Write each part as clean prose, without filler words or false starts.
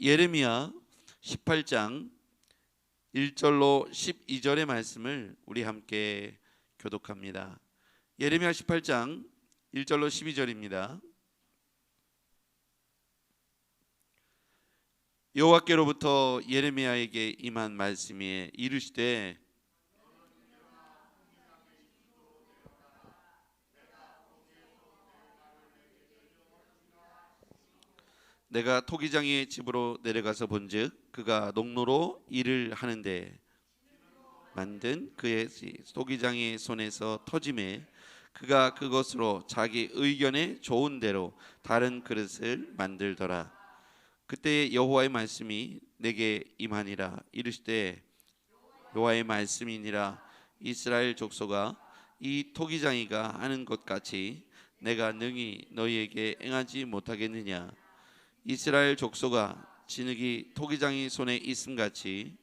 예레미야 18장 1절로 12절의 말씀을 우리 함께 교독합니다. 예레미야 18장 1절로 12절입니다. 여호와께로부터 예레미야에게 임한 말씀이 이르시되 내가 토기장의 집으로 내려가서 본즉 그가 농로로 일을 하는데 만든 그의 토기장의 손에서 터짐에 그가 그것으로 자기 의견에 좋은 대로 다른 그릇을 만들더라. 그때 여호와의 말씀이 내게 임하니라. 이르시되 여호와의 말씀이니라. 이스라엘 족속아, 이 토기장이가 하는 것 같이 내가 능히 너희에게 행하지 못하겠느냐. 이스라엘 족속아, 진흙이 토기장이 손에 있음같이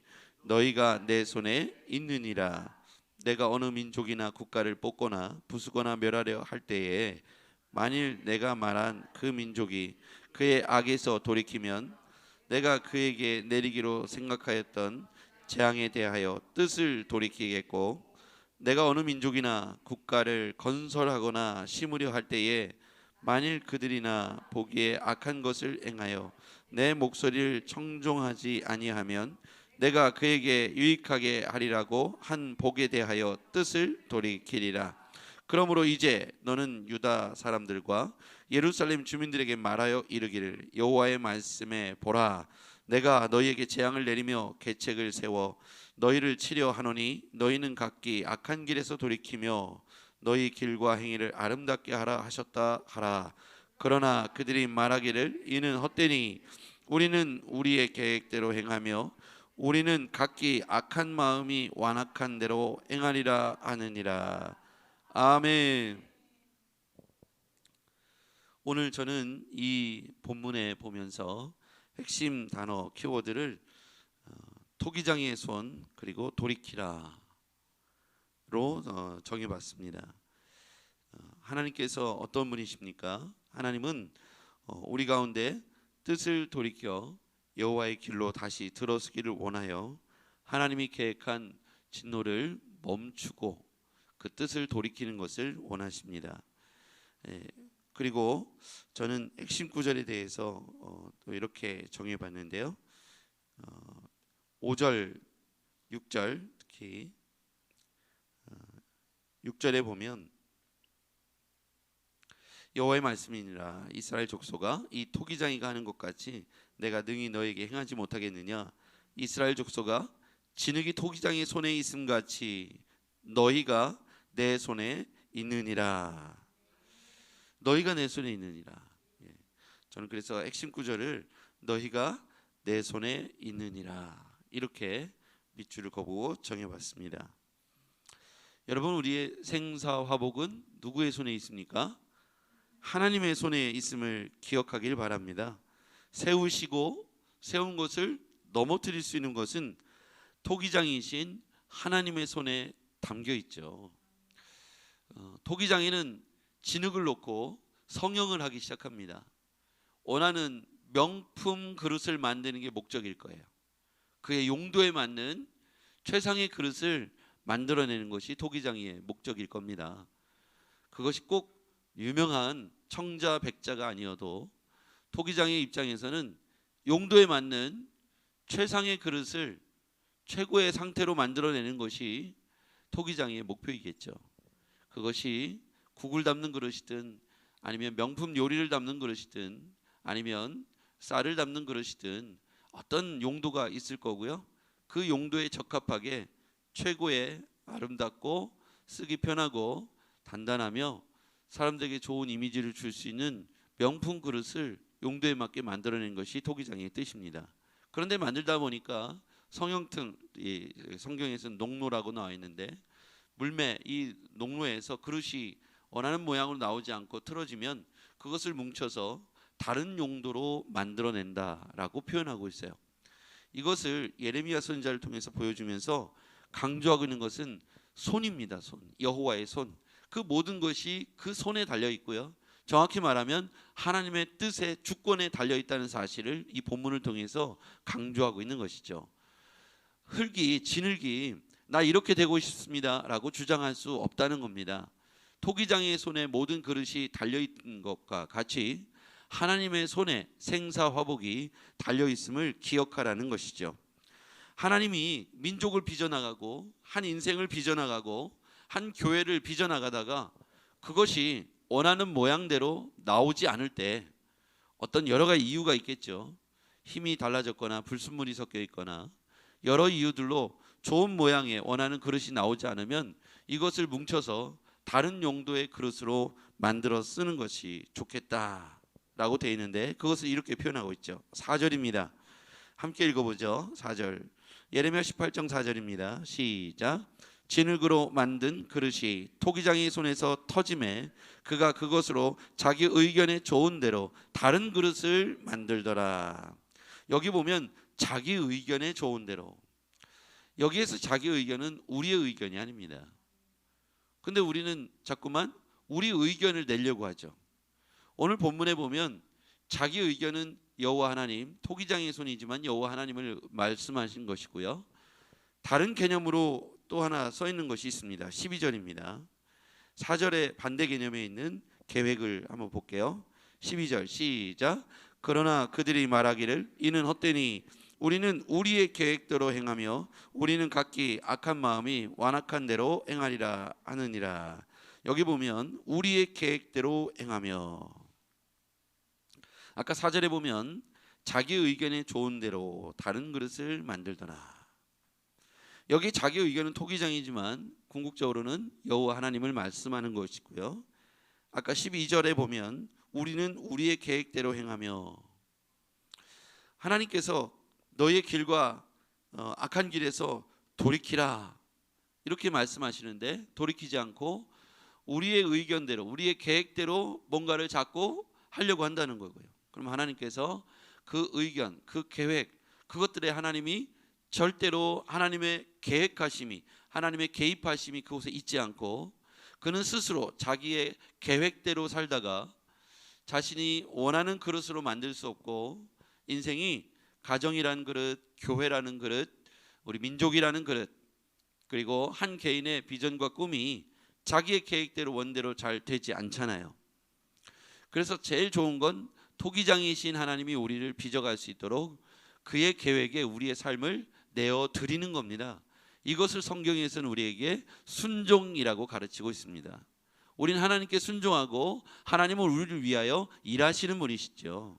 너희가 내 손에 있느니라. 내가 어느 민족이나 국가를 뽑거나 부수거나 멸하려 할 때에 만일 내가 말한 그 민족이 그의 악에서 돌이키면 내가 그에게 내리기로 생각하였던 재앙에 대하여 뜻을 돌이키겠고, 내가 어느 민족이나 국가를 건설하거나 심으려 할 때에 만일 그들이나 보기에 악한 것을 행하여 내 목소리를 청종하지 아니하면 내가 그에게 유익하게 하리라고 한 복에 대하여 뜻을 돌이키리라. 그러므로 이제 너는 유다 사람들과 예루살렘 주민들에게 말하여 이르기를 여호와의 말씀에 보라, 내가 너희에게 재앙을 내리며 계책을 세워 너희를 치려 하노니 너희는 각기 악한 길에서 돌이키며 너희 길과 행위를 아름답게 하라 하셨다 하라. 그러나 그들이 말하기를 이는 헛되니 우리는 우리의 계획대로 행하며 우리는 각기 악한 마음이 완악한 대로 행하리라 하느니라. 아멘. 오늘 저는 이 본문에 보면서 핵심 단어 키워드를 토기장의 손 그리고 돌이키라 로 정해봤습니다. 하나님께서 어떤 분이십니까? 하나님은 우리 가운데 뜻을 돌이켜 여호와의 길로 다시 들어서기를 원하여 하나님이 계획한 진노를 멈추고 그 뜻을 돌이키는 것을 원하십니다. 그리고 저는 핵심 구절에 대해서 또 이렇게 정해봤는데요. 5절, 6절 특히 6절에 보면 여호와의 말씀이니라. 이스라엘 족속아, 이 토기장이가 하는 것 같이 내가 능히 너에게 행하지 못하겠느냐. 이스라엘 족속아, 진흙이 토기장의 손에 있음같이 너희가 내 손에 있느니라. 너희가 내 손에 있느니라. 저는 그래서 핵심 구절을 너희가 내 손에 있느니라 이렇게 밑줄을 그어보고 정해봤습니다. 여러분, 우리의 생사화복은 누구의 손에 있습니까? 하나님의 손에 있음을 기억하길 바랍니다. 세운 것을 넘어뜨릴 수 있는 것은 토기장이신 하나님의 손에 담겨 있죠. 토기장에는 진흙을 놓고 성형을 하기 시작합니다. 원하는 명품 그릇을 만드는 게 목적일 거예요. 그의 용도에 맞는 최상의 그릇을 만들어내는 것이 토기장의 목적일 겁니다. 그것이 꼭 유명한 청자 백자가 아니어도 토기장의 입장에서는 용도에 맞는 최상의 그릇을 최고의 상태로 만들어내는 것이 토기장의 목표이겠죠. 그것이 국을 담는 그릇이든 아니면 명품 요리를 담는 그릇이든 아니면 쌀을 담는 그릇이든 어떤 용도가 있을 거고요. 그 용도에 적합하게 최고의 아름답고 쓰기 편하고 단단하며 사람들에게 좋은 이미지를 줄 수 있는 명품 그릇을 용도에 맞게 만들어낸 것이 토기장의 뜻입니다. 그런데 만들다 보니까 성형등, 성경에서는 농로라고 나와 있는데 물매 이 농로에서 그릇이 원하는 모양으로 나오지 않고 틀어지면 그것을 뭉쳐서 다른 용도로 만들어낸다라고 표현하고 있어요. 이것을 예레미야 선지자를 통해서 보여주면서 강조하고 있는 것은 손입니다. 손, 여호와의 손. 그 모든 것이 그 손에 달려 있고요. 정확히 말하면 하나님의 뜻에 주권에 달려 있다는 사실을 이 본문을 통해서 강조하고 있는 것이죠. 진흙이 나 이렇게 되고 싶습니다라고 주장할 수 없다는 겁니다. 토기장의 손에 모든 그릇이 달려있는 것과 같이 하나님의 손에 생사화복이 달려있음을 기억하라는 것이죠. 하나님이 민족을 빚어나가고 한 인생을 빚어나가고 한 교회를 빚어나가다가 그것이 원하는 모양대로 나오지 않을 때 어떤 여러 가지 이유가 있겠죠. 힘이 달라졌거나 불순물이 섞여 있거나 여러 이유들로 좋은 모양의 원하는 그릇이 나오지 않으면 이것을 뭉쳐서 다른 용도의 그릇으로 만들어 쓰는 것이 좋겠다라고 되어 있는데 그것을 이렇게 표현하고 있죠. 4절입니다. 함께 읽어보죠. 4절. 예레미야 18장 4절입니다. 시작. 진흙으로 만든 그릇이 토기장의 손에서 터짐에 그가 그것으로 자기 의견에 좋은 대로 다른 그릇을 만들더라. 여기 보면 자기 의견에 좋은 대로, 여기에서 자기 의견은 우리의 의견이 아닙니다. 근데 우리는 자꾸만 우리 의견을 내려고 하죠. 오늘 본문에 보면 자기 의견은 여호와 하나님, 토기장의 손이지만 여호와 하나님을 말씀하신 것이고요. 다른 개념으로 또 하나 써 있는 것이 있습니다. 12절입니다. 4절의 반대 개념에 있는 계획을 한번 볼게요. 12절 시작. 그러나 그들이 말하기를 이는 헛되니 우리는 우리의 계획대로 행하며 우리는 각기 악한 마음이 완악한 대로 행하리라 하느니라. 여기 보면 우리의 계획대로 행하며, 아까 4절에 보면 자기 의견에 좋은 대로 다른 그릇을 만들더라. 여기 자기 의견은 토기장이지만 궁극적으로는 여호와 하나님을 말씀하는 것이고요. 아까 12절에 보면 우리는 우리의 계획대로 행하며, 하나님께서 너의 길과 악한 길에서 돌이키라 이렇게 말씀하시는데 돌이키지 않고 우리의 의견대로 우리의 계획대로 뭔가를 자꾸 하려고 한다는 거고요. 그럼 하나님께서 그 의견, 그 계획, 그것들에 하나님이 절대로 하나님의 계획하심이, 하나님의 개입하심이 그곳에 있지 않고 그는 스스로 자기의 계획대로 살다가 자신이 원하는 그릇으로 만들 수 없고 인생이 가정이라는 그릇, 교회라는 그릇, 우리 민족이라는 그릇, 그리고 한 개인의 비전과 꿈이 자기의 계획대로 원대로 잘 되지 않잖아요. 그래서 제일 좋은 건 토기장이신 하나님이 우리를 빚어갈 수 있도록 그의 계획에 우리의 삶을 내어 드리는 겁니다. 이것을 성경에서는 우리에게 순종이라고 가르치고 있습니다. 우리는 하나님께 순종하고 하나님은 우리를 위하여 일하시는 분이시죠.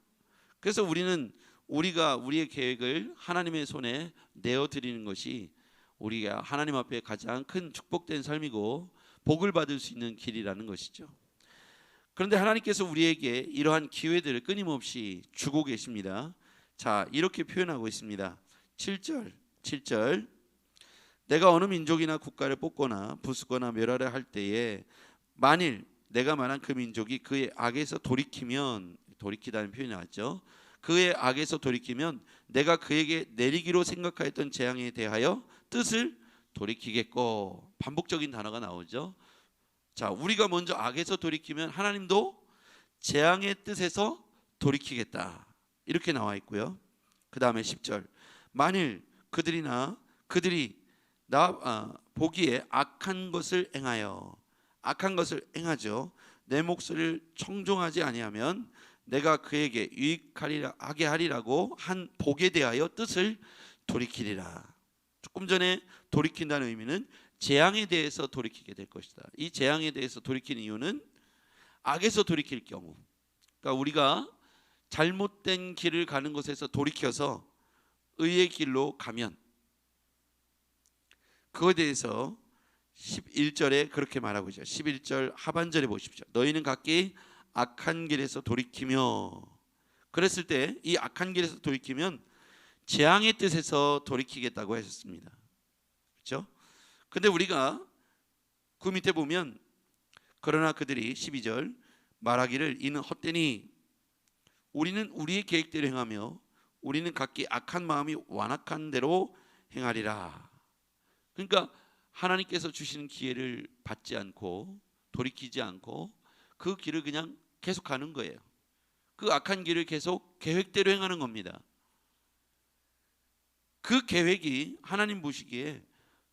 그래서 우리가 우리의 계획을 하나님의 손에 내어 드리는 것이 우리가 하나님 앞에 가장 큰 축복된 삶이고 복을 받을 수 있는 길이라는 것이죠. 그런데 하나님께서 우리에게 이러한 기회들을 끊임없이 주고 계십니다. 자, 이렇게 표현하고 있습니다. 7절. 내가 어느 민족이나 국가를 뽑거나 부수거나 멸하려 할 때에 만일 내가 말한 그 민족이 그의 악에서 돌이키면, 돌이키다는 표현이 나왔죠. 그의 악에서 돌이키면 내가 그에게 내리기로 생각하였던 재앙에 대하여 뜻을 돌이키겠고, 반복적인 단어가 나오죠. 자, 우리가 먼저 악에서 돌이키면 하나님도 재앙의 뜻에서 돌이키겠다 이렇게 나와 있고요. 그 다음에 10절. 만일 그들이 나 보기에 악한 것을 행하여, 악한 것을 행하죠. 내 목소리를 청종하지 아니하면 내가 그에게 유익하게 하리라고 한 복에 대하여 뜻을 돌이키리라. 조금 전에 돌이킨다는 의미는 재앙에 대해서 돌이키게 될 것이다. 이 재앙에 대해서 돌이키는 이유는 악에서 돌이킬 경우, 그러니까 우리가 잘못된 길을 가는 것에서 돌이켜서 의의 길로 가면, 그거에 대해서 11절에 그렇게 말하고 있죠. 11절 하반절에 보십시오. 너희는 각기 악한 길에서 돌이키며, 그랬을 때 이 악한 길에서 돌이키면 재앙의 뜻에서 돌이키겠다고 하셨습니다. 그렇죠? 근데 우리가 그 밑에 보면 그러나 그들이 12절 말하기를 이는 헛되니 우리는 우리의 계획대로 행하며 우리는 각기 악한 마음이 완악한 대로 행하리라. 그러니까 하나님께서 주시는 기회를 받지 않고 돌이키지 않고 그 길을 그냥 계속 가는 거예요. 그 악한 길을 계속 계획대로 행하는 겁니다. 그 계획이 하나님 보시기에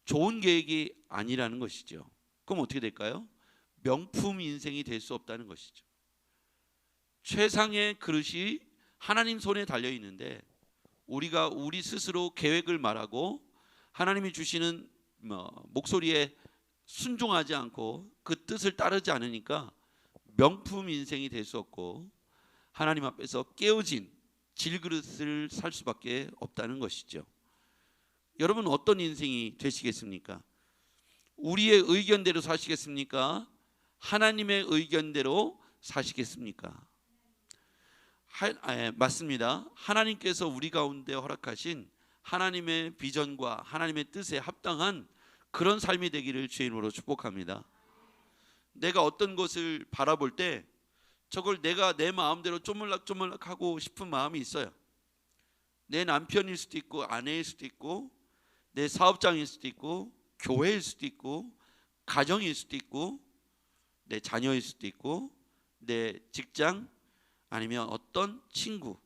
좋은 계획이 아니라는 것이죠. 그럼 어떻게 될까요? 명품 인생이 될 수 없다는 것이죠. 최상의 그릇이 하나님 손에 달려 있는데 우리가 우리 스스로 계획을 말하고 하나님이 주시는 목소리에 순종하지 않고 그 뜻을 따르지 않으니까 명품 인생이 될 수 없고 하나님 앞에서 깨어진 질그릇을 살 수밖에 없다는 것이죠. 여러분 어떤 인생이 되시겠습니까? 우리의 의견대로 사시겠습니까? 하나님의 의견대로 사시겠습니까? 맞습니다. 하나님께서 우리 가운데 허락하신 하나님의 비전과 하나님의 뜻에 합당한 그런 삶이 되기를 주의 이름으로 축복합니다. 내가 어떤 것을 바라볼 때 저걸 내가 내 마음대로 쪼물락쪼물락 하고 싶은 마음이 있어요. 내 남편일 수도 있고 아내일 수도 있고 내 사업장일 수도 있고 교회일 수도 있고 가정일 수도 있고 내 자녀일 수도 있고 내 직장 아니면 어떤 친구,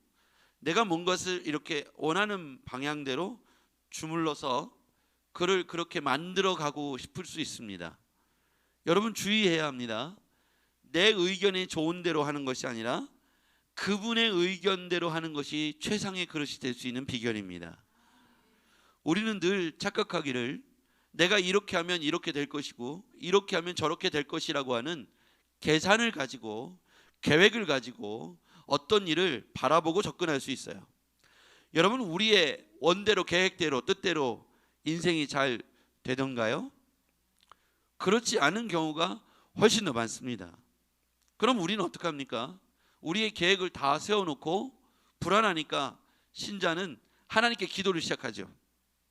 내가 뭔가를 이렇게 원하는 방향대로 주물러서 그를 그렇게 만들어 가고 싶을 수 있습니다. 여러분 주의해야 합니다. 내 의견이 좋은 대로 하는 것이 아니라 그분의 의견대로 하는 것이 최상의 그릇이 될 수 있는 비결입니다. 우리는 늘 착각하기를 내가 이렇게 하면 이렇게 될 것이고 이렇게 하면 저렇게 될 것이라고 하는 계산을 가지고 계획을 가지고 어떤 일을 바라보고 접근할 수 있어요. 여러분 우리의 원대로 계획대로 뜻대로 인생이 잘 되던가요? 그렇지 않은 경우가 훨씬 더 많습니다. 그럼 우리는 어떡합니까? 우리의 계획을 다 세워놓고 불안하니까 신자는 하나님께 기도를 시작하죠.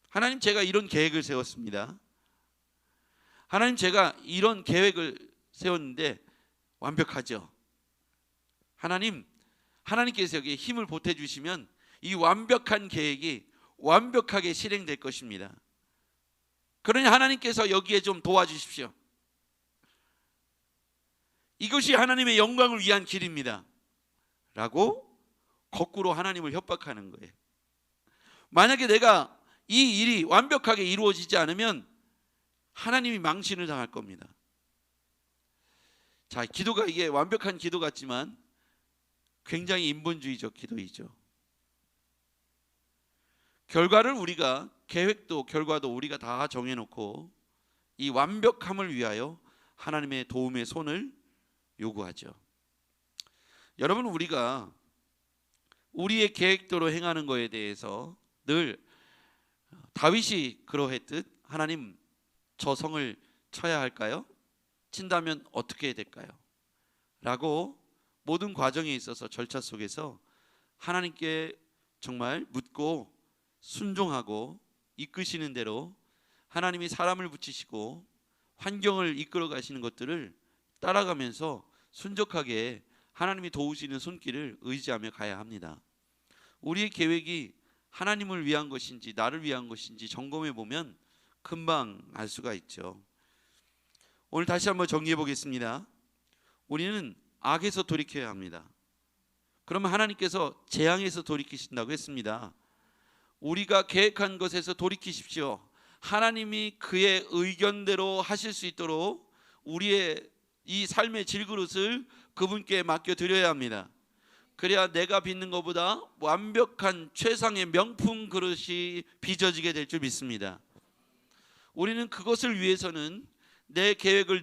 하나님 제가 이런 계획을 세웠습니다. 하나님 제가 이런 계획을 세웠는데 완벽하죠. 하나님께서 여기에 힘을 보태주시면 이 완벽한 계획이 완벽하게 실행될 것입니다. 그러니 하나님께서 여기에 좀 도와주십시오. 이것이 하나님의 영광을 위한 길입니다 라고 거꾸로 하나님을 협박하는 거예요. 만약에 내가 이 일이 완벽하게 이루어지지 않으면 하나님이 망신을 당할 겁니다. 자, 기도가 이게 완벽한 기도 같지만 굉장히 인본주의적 기도이죠. 결과를 우리가 계획도 결과도 우리가 다 정해놓고 이 완벽함을 위하여 하나님의 도움의 손을 요구하죠. 여러분 우리가 우리의 계획대로 행하는 것에 대해서 늘 다윗이 그러했듯 하나님 저 성을 쳐야 할까요? 친다면 어떻게 될까요? 라고 모든 과정에 있어서 절차 속에서 하나님께 정말 묻고 순종하고 이끄시는 대로 하나님이 사람을 붙이시고 환경을 이끌어 가시는 것들을 따라가면서 순적하게 하나님이 도우시는 손길을 의지하며 가야 합니다. 우리의 계획이 하나님을 위한 것인지 나를 위한 것인지 점검해 보면 금방 알 수가 있죠. 오늘 다시 한번 정리해 보겠습니다. 우리는 악에서 돌이켜야 합니다. 그러면 하나님께서 재앙에서 돌이키신다고 했습니다. 우리가 계획한 것에서 돌이키십시오. 하나님이 그의 의견대로 하실 수 있도록 우리의 이 삶의 질그릇을 그분께 맡겨드려야 합니다. 그래야 내가 빚는 것보다 완벽한 최상의 명품 그릇이 빚어지게 될 줄 믿습니다. 우리는 그것을 위해서는 내 계획을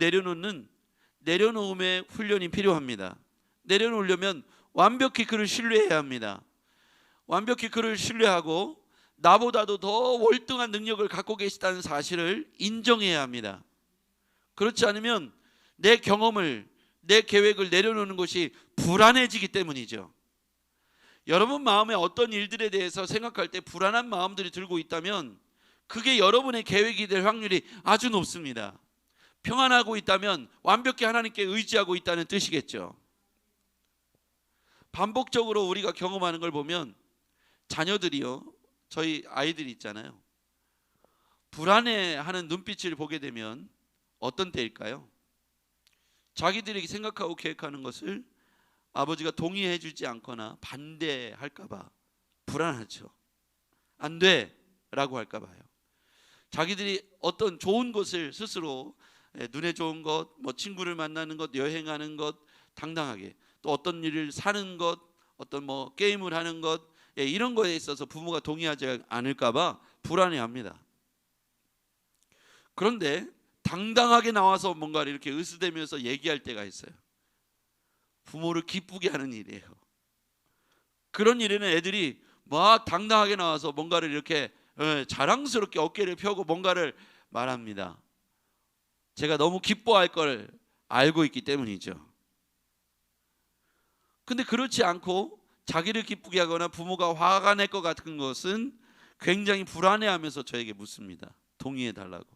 내려놓음의 훈련이 필요합니다. 내려놓으려면 완벽히 그를 신뢰해야 합니다. 완벽히 그를 신뢰하고 나보다도 더 월등한 능력을 갖고 계시다는 사실을 인정해야 합니다. 그렇지 않으면 내 경험을 내 계획을 내려놓는 것이 불안해지기 때문이죠. 여러분 마음에 어떤 일들에 대해서 생각할 때 불안한 마음들이 들고 있다면 그게 여러분의 계획이 될 확률이 아주 높습니다. 평안하고 있다면 완벽히 하나님께 의지하고 있다는 뜻이겠죠. 반복적으로 우리가 경험하는 걸 보면 자녀들이요, 저희 아이들이 있잖아요, 불안해하는 눈빛을 보게 되면 어떤 때일까요? 자기들이 생각하고 계획하는 것을 아버지가 동의해 주지 않거나 반대할까 봐 불안하죠. 안 돼 라고 할까 봐요. 자기들이 어떤 좋은 것을 스스로 눈에 좋은 것, 뭐 친구를 만나는 것, 여행하는 것, 당당하게 또 어떤 일을 사는 것, 어떤 뭐 게임을 하는 것, 이런 거에 있어서 부모가 동의하지 않을까 봐 불안해합니다. 그런데 당당하게 나와서 뭔가를 이렇게 으스대면서 얘기할 때가 있어요. 부모를 기쁘게 하는 일이에요. 그런 일에는 애들이 막 당당하게 나와서 뭔가를 이렇게 자랑스럽게 어깨를 펴고 뭔가를 말합니다. 제가 너무 기뻐할 걸 알고 있기 때문이죠. 근데 그렇지 않고 자기를 기쁘게 하거나 부모가 화가 낼 것 같은 것은 굉장히 불안해하면서 저에게 묻습니다. 동의해 달라고.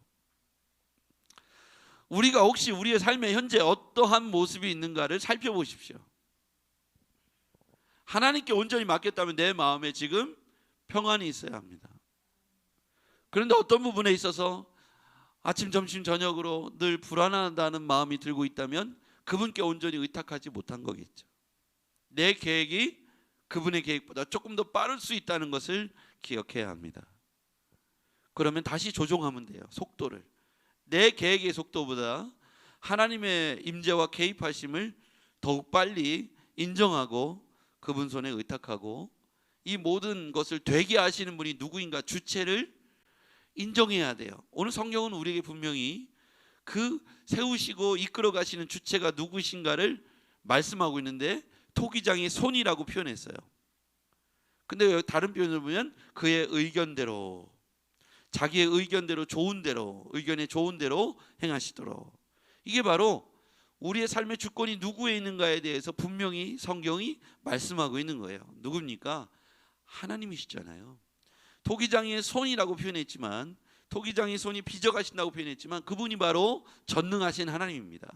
우리가 혹시 우리의 삶에 현재 어떠한 모습이 있는가를 살펴보십시오. 하나님께 온전히 맡겼다면 내 마음에 지금 평안이 있어야 합니다. 그런데 어떤 부분에 있어서 아침, 점심, 저녁으로 늘 불안하다는 마음이 들고 있다면 그분께 온전히 의탁하지 못한 거겠죠. 내 계획이 그분의 계획보다 조금 더 빠를 수 있다는 것을 기억해야 합니다. 그러면 다시 조종하면 돼요. 속도를. 내 계획의 속도보다 하나님의 임재와 개입하심을 더욱 빨리 인정하고 그분 손에 의탁하고 이 모든 것을 되게 하시는 분이 누구인가 주체를 인정해야 돼요. 오늘 성경은 우리에게 분명히 그 세우시고 이끌어 가시는 주체가 누구신가를 말씀하고 있는데 토기장의 손이라고 표현했어요. 근데 다른 표현을 보면 그의 의견대로, 자기의 의견대로, 좋은 대로, 의견에 좋은 대로 행하시도록. 이게 바로 우리의 삶의 주권이 누구에 있는가에 대해서 분명히 성경이 말씀하고 있는 거예요. 누굽니까? 하나님이시잖아요. 토기장의 손이라고 표현했지만, 토기장의 손이 빚어가신다고 표현했지만 그분이 바로 전능하신 하나님입니다.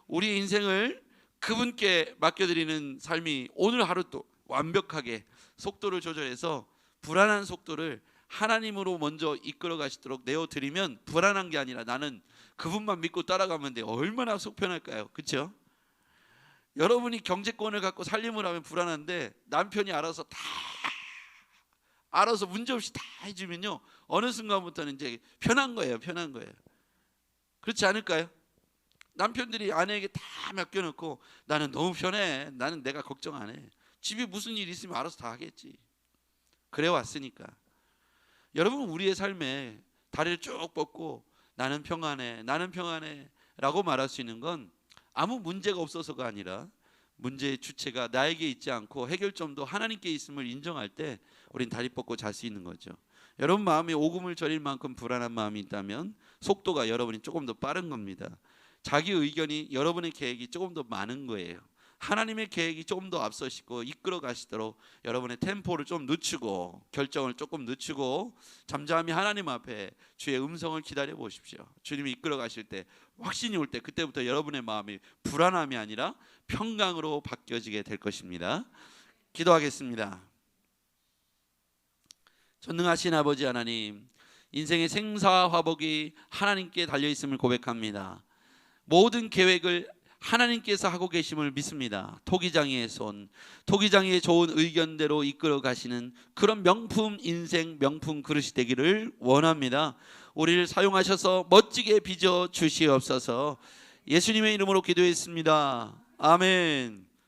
우리의 인생을 그분께 맡겨드리는 삶이 오늘 하루도 완벽하게 속도를 조절해서 불안한 속도를 하나님으로 먼저 이끌어 가시도록 내어드리면 불안한 게 아니라 나는 그분만 믿고 따라가면 돼요. 얼마나 속 편할까요? 그렇죠? 여러분이 경제권을 갖고 살림을 하면 불안한데 남편이 알아서 문제없이 다 해주면요 어느 순간부터는 이제 편한 거예요. 편한 거예요. 그렇지 않을까요? 남편들이 아내에게 다 맡겨놓고 나는 너무 편해. 나는 내가 걱정 안 해. 집에 무슨 일 있으면 알아서 다 하겠지. 그래 왔으니까. 여러분 우리의 삶에 다리를 쭉 뻗고 나는 평안해 라고 말할 수 있는 건 아무 문제가 없어서가 아니라 문제의 주체가 나에게 있지 않고 해결점도 하나님께 있음을 인정할 때 우린 다리 뻗고 잘 수 있는 거죠. 여러분 마음에 오금을 저릴 만큼 불안한 마음이 있다면 속도가 여러분이 조금 더 빠른 겁니다. 자기 의견이 여러분의 계획이 조금 더 많은 거예요. 하나님의 계획이 조금 더 앞서시고 이끌어 가시도록 여러분의 템포를 좀 늦추고 결정을 조금 늦추고 잠잠히 하나님 앞에 주의 음성을 기다려 보십시오. 주님이 이끌어 가실 때 확신이 올 때 그때부터 여러분의 마음이 불안함이 아니라 평강으로 바뀌어지게 될 것입니다. 기도하겠습니다. 전능하신 아버지 하나님, 인생의 생사화복이 하나님께 달려있음을 고백합니다. 모든 계획을 하나님께서 하고 계심을 믿습니다. 토기장이의 손, 토기장이의 좋은 의견대로 이끌어 가시는 그런 명품 인생, 명품 그릇이 되기를 원합니다. 우리를 사용하셔서 멋지게 빚어 주시옵소서. 예수님의 이름으로 기도했습니다. 아멘.